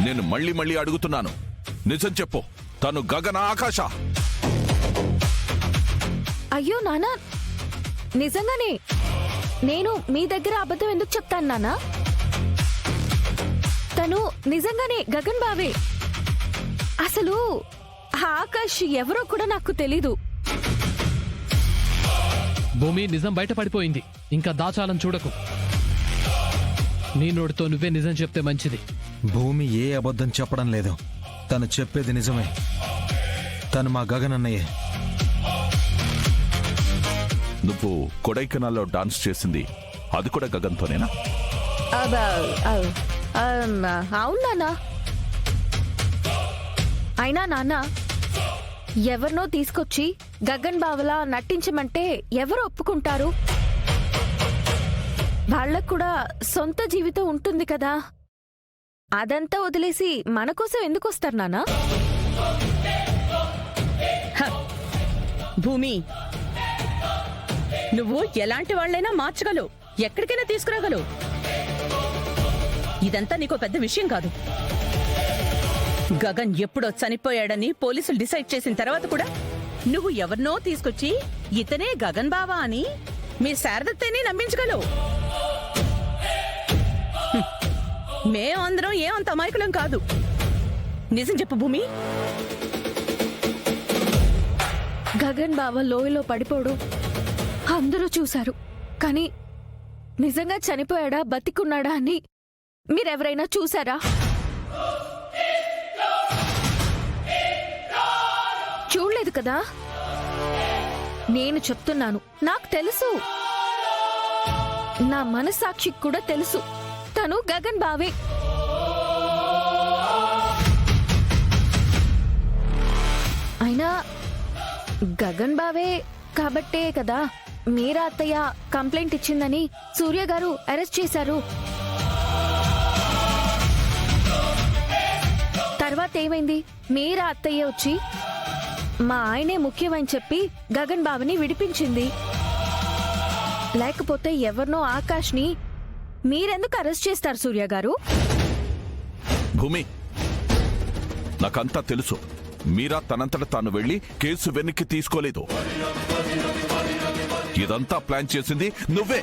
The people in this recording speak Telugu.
నేను మళ్ళీ మళ్ళీ అడుగుతున్నాను, నిజం చెప్పు, తను గగన ఆకాశ? అయ్యో నానా, నిజంగానే నేను మీ దగ్గర అబద్ధం ఎందుకు చెప్తాను నానా? తను నిజంగానే గగన్ బావే. అసలు ఆకాష్ ఎవరో కూడా నాకు తెలీదు. భూమి, నిజం బయటపడిపోయింది. ఇంకా దాచాలని చూడకు. నీ నోటితో నువ్వే నిజం చెప్తే మంచిది. భూమి ఏ అబద్ధం చెప్పడం లేదు. తను చెప్పేది నిజమే. తను మా గగన్ అన్నయ్యే. నువ్వు కొడైకెనాల్లో డాన్స్ చేసింది అది కూడా గగన్తోనేనా? అవును నాన్న. అయినా నాన్న, ఎవరినో తీసుకొచ్చి గగన్ బావలా నటించమంటే ఎవరు ఒప్పుకుంటారు? వాళ్ళకు కూడా సొంత జీవితం ఉంటుంది కదా. అదంతా వదిలేసి మన కోసం ఎందుకు వస్తారు నాన్న? భూమి, నువ్వు ఎలాంటి వాళ్ళైనా మార్చగలవు, ఎక్కడికైనా తీసుకురాగలవు. ఇదంతా నీకో పెద్ద విషయం కాదు. గగన్ ఎప్పుడో చనిపోయాడని పోలీసులు డిసైడ్ చేసిన తర్వాత కూడా నువ్వు ఎవరినో తీసుకొచ్చి ఇతనే గగన్ బావా అని మీ శారదత్తేని నమ్మించగలవు. మేమందరం ఏమంత అమాయకులం కాదు. నిజం చెప్పు భూమి. గగన్ బావ లోయలో పడిపోడు అందరూ చూశారు. కానీ నిజంగా చనిపోయాడా బతికున్నాడా అని మీరెవరైనా చూశారా? చూడలేదు కదా. నేను చెప్తున్నాను, నాకు తెలుసు. నా మనస్సాక్షికి కూడా తెలుసు తను గగన్ బావే. అయినా గగన్ బావే కాబట్టే కదా మీరా అత్తయ్య కంప్లైంట్ ఇచ్చిందని సూర్య గారు అరెస్ట్ చేశారు. తర్వాత ఏమైంది? మీరా అత్తయ్య వచ్చి మా ఆయనే ముఖ్యమని చెప్పి గగన్ బావని విడిపించింది. లేకపోతే ఎవరినో ఆకాష్ని మీరెందుకు అరెస్ట్ చేస్తారు సూర్య గారు? భూమి, నాకంతా తెలుసు. మీరా తనంతట తాను వెళ్లి కేసు వెనక్కి తీసుకోలేదు. ఇదంతా ప్లాన్ చేసింది నువ్వే.